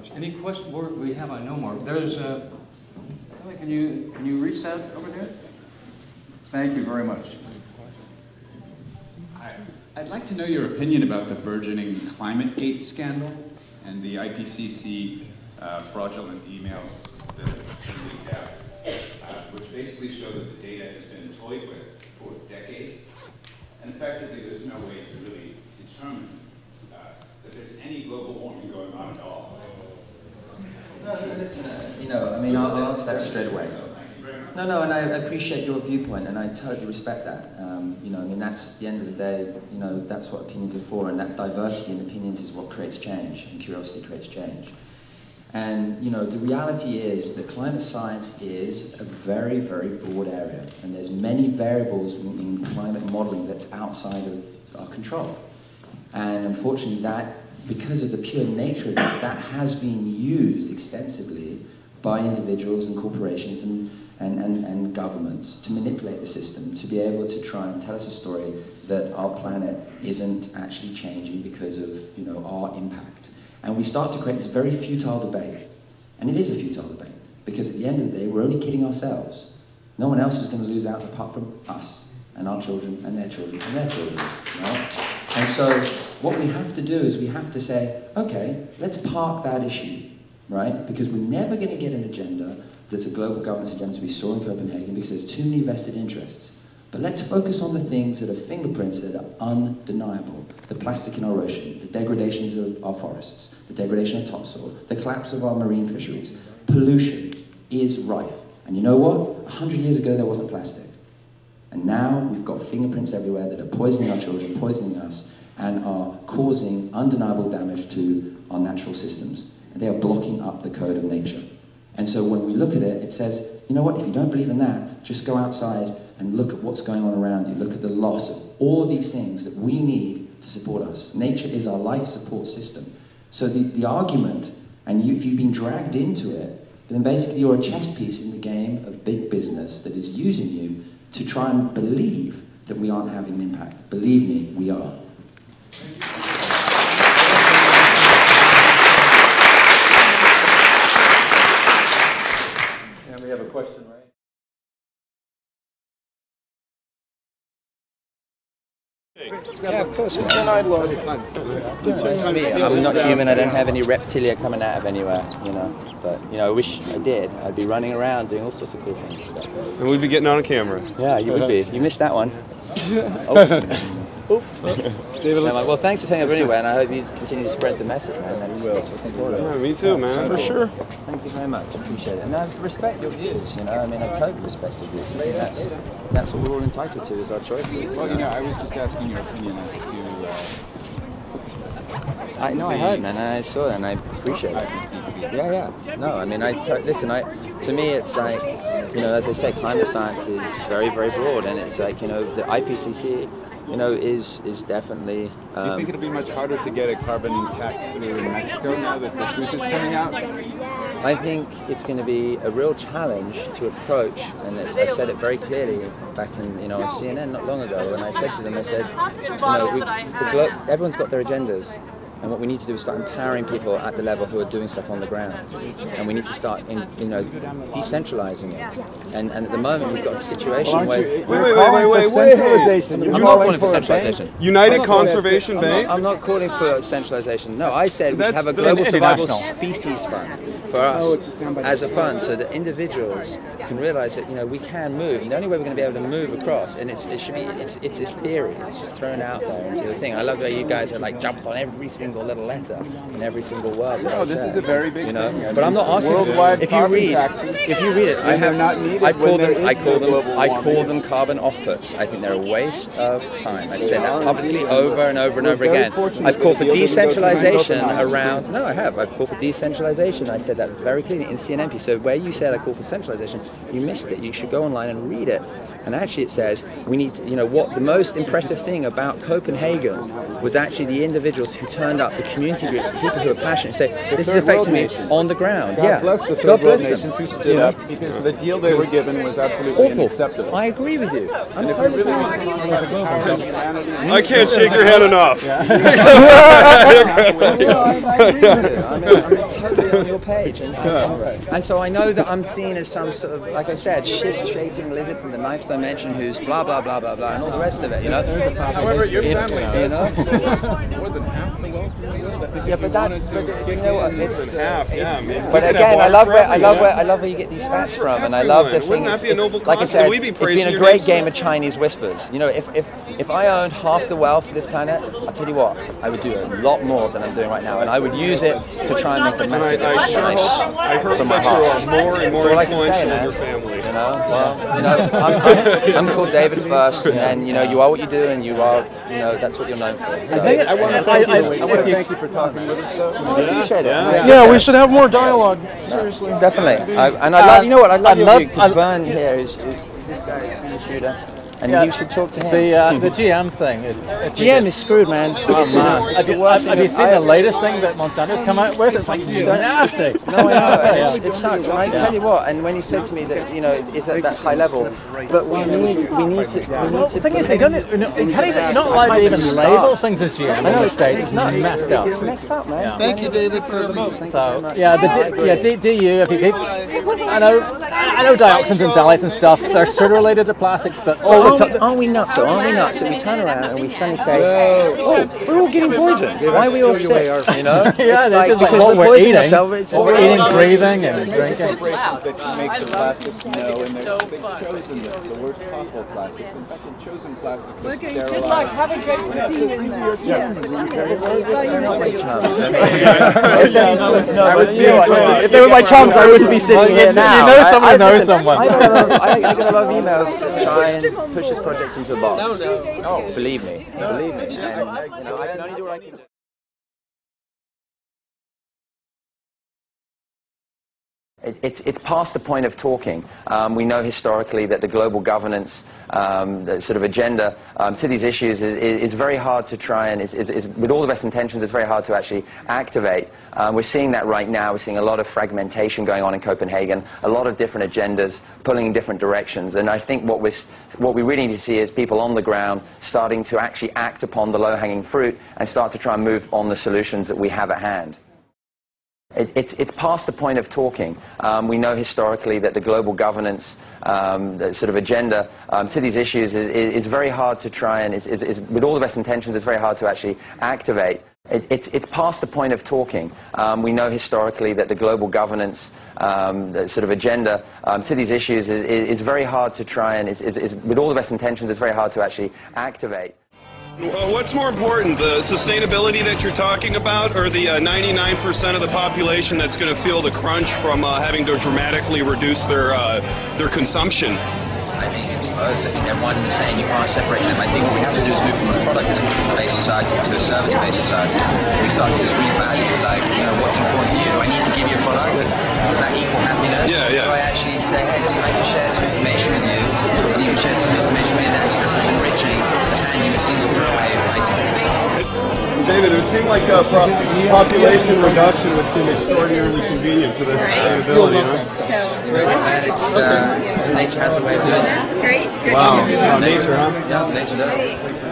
much. Any questions? We have, I know, Mark. There's can you reach that over there? Thank you very much. I'd like to know your opinion about the burgeoning ClimateGate scandal and the IPCC fraudulent emails that we have, which basically show that the data has been toyed with for decades. And effectively, there's no way to really determine that there's any global warming going on at all. No, listen, I mean, I'll answer that straight away. No, and I appreciate your viewpoint, and I totally respect that. I mean, that's, at the end of the day, that's what opinions are for, and that diversity in opinions is what creates change, and curiosity creates change. And, the reality is that climate science is a very, very broad area, and there's many variables in climate modeling that's outside of our control. And unfortunately, because of the pure nature of it, that has been used extensively by individuals and corporations and governments to manipulate the system, to be able to try and tell us a story that our planet isn't actually changing because of our impact. And we start to create this very futile debate. And it is a futile debate, because at the end of the day, we're only kidding ourselves. No one else is going to lose out apart from us, and our children, and their children, and their children. And so what we have to do is we have to say, okay, let's park that issue, right? Because we're never going to get an agenda that's a global governance agenda, as we saw in Copenhagen, because there's too many vested interests. But let's focus on the things that are fingerprints that are undeniable. The plastic in our ocean, the degradations of our forests, the degradation of topsoil, the collapse of our marine fisheries. Pollution is rife. And you know what? 100 years ago, there wasn't plastic. And now we've got fingerprints everywhere that are poisoning our children, poisoning us, and are causing undeniable damage to our natural systems. And they are blocking up the code of nature. And so when we look at it, it says, you know what, if you don't believe in that, just go outside and look at what's going on around you. Look at the loss of all these things that we need to support us. Nature is our life support system. So the argument, and if you've been dragged into it, then basically you're a chess piece in the game of big business that is using you to try and believe that we aren't having an impact. Believe me, we are. And we have a question, right? Yeah, of course. It's an I'm not human. I don't have any reptilia coming out of anywhere, But I wish I did. I'd be running around doing all sorts of cool things. And we'd be getting on camera. Yeah, you would be. You missed that one. Oops. Oops. David, well, thanks for saying it anyway, and I hope you continue to spread the message, man. That's what's important. Yeah, me too, man. For sure. Thank you very much. I appreciate it. And I respect your views, I mean, I totally respect your views. I think that's what we're all entitled to, is our choices. Well, I was just asking your opinion as to... I heard, man, and I saw it, and I appreciate it. Yeah. No, I mean, listen, to me, it's like, as I say, climate science is very, very broad, and it's like, the IPCC, is definitely... Do you think it'll be much harder to get a carbon tax through in Mexico now that the truth is coming out? I think it's going to be a real challenge to approach, and I said it very clearly back in, on CNN not long ago, and I said to them, I said, everyone's got their agendas. And what we need to do is start empowering people at the level who are doing stuff on the ground. And we need to start, decentralizing it. And at the moment, we've got a situation where... Wait. I'm not calling for centralization. United Conservation Bank? I'm not calling for centralization. No, I said we should have a global survival species fund for us as a fund, so that individuals can realize that, we can move. And the only way we're going to be able to move across, and it's this theory, it's just thrown out there into the thing. I love how you guys have jumped on every single little letter in every single word. No, this is a very big thing. But I'm not asking. If you read it, I call them carbon offputs. I think they're a waste of time. I've said that publicly over and over and over again. I've called for decentralization around. No, I have. I've called for decentralization. I said that very clearly in CNMP. So where you said I call for centralization, you missed it. You should go online and read it. And actually it says we need to, you know, what the most impressive thing about Copenhagen was actually the individuals who turned up, the community groups, the people who are passionate, say this is affecting me on the ground. God bless the third world nations who stood up, know? because the deal they were given was absolutely unacceptable. I agree with you. And if we really want to talk about the power of humanity, I can't shake your hand enough. I agree with you. I'm totally on your page. And so I know that I'm seen as some sort of, like I said, shift-shaping lizard from the ninth dimension who's blah, blah, blah, blah, blah, and all the rest of it, you know? however, your family you know? more than half the wealth in the world. I think Yeah, but that's, but you know what, it's, Half, yeah, man. but again, I love where you get these stats from, and I love the thing. Wouldn't that be a noble like I cause? said, We'd be it's praising been a your great name, game sir. of Chinese whispers. You know, if I owned half the wealth of this planet, I'll tell you what, I would do a lot more than I'm doing right now, and I would use it to try and make the And message I sure hope, I hope from my that you heart. are more and more That's all I can say, influential in man. your family. You know, well, you know, I'm called David first, and you know, you are what you do, and you are, you know, that's what you're known for. So, I want to thank you for talking with us, though. I appreciate it. Yeah, we should have more dialogue. Seriously. Definitely. I love, you know what, I love your view, because Vern here is this guy is a shooter, and you should talk to him. The GM thing is... GM is screwed, man. Oh, man. Have you seen the latest thing that Monsanto's come out with? It's like nasty. No, I know, and it sucks. And I tell you what, and when he said to me that, you know, it's at that high level, but we need to. The thing is, they don't, you're not allowed to even label things as GM in the States. It's nuts. It's messed up. It's messed up, man. Yeah. Thank you, David, for the vote. So yeah, DU. If you keep, I know dioxins and phthalates and stuff. They're sort of related to plastics, but Aren't we nuts? So aren't we nuts? So we turn around and we suddenly say, "Oh, we're all getting poisoned. Why are we all sick?" You know? yeah, It's like, because because what we're we're poisoning eating, ourselves. It's what we're eating, breathing, and drinking. Corporations that make the plastics know, and they've chosen the worst possible plastics. In fact, they've chosen plastics that sterilize. Have a great meeting in there. If they were my chums, I wouldn't be sitting here now. You know someone who knows someone. I'm gonna love emails to try and push this project into a box. No, believe me. And you know, I can only do what I can do. It's past the point of talking. We know historically that the global governance the sort of agenda to these issues is very hard to try and, with all the best intentions, it's very hard to actually activate. We're seeing that right now. We're seeing a lot of fragmentation going on in Copenhagen, a lot of different agendas pulling in different directions. And I think what we really need to see is people on the ground starting to actually act upon the low-hanging fruit and start to try and move on the solutions that we have at hand. It's past the point of talking. We know historically that the global governance the sort of agenda to these issues is very hard to try and, with all the best intentions, it's very hard to actually activate. It's past the point of talking. We know historically that the global governance the sort of agenda to these issues is very hard to try and, with all the best intentions, it's very hard to actually activate. What's more important, the sustainability that you're talking about, or the 99% of the population that's going to feel the crunch from having to dramatically reduce their consumption? I think it's both. I think they're one and the same. You can't separate them. I think what we have to do is move from a product-based society to a service-based society. We start to just revalue, like, you know, what's important to you. Do I need to give you a product? Does that equal happiness? Yeah, yeah. Do I actually say, hey, listen, I can share some information with you, and you can share some information with you that's just as enriching as handing you a single throwaway item. David, it would seem like population reduction would seem extraordinarily convenient to this sustainability. Nature has a way of doing that. That's great. Good Wow. interview. Nature, huh? Yeah, nature does.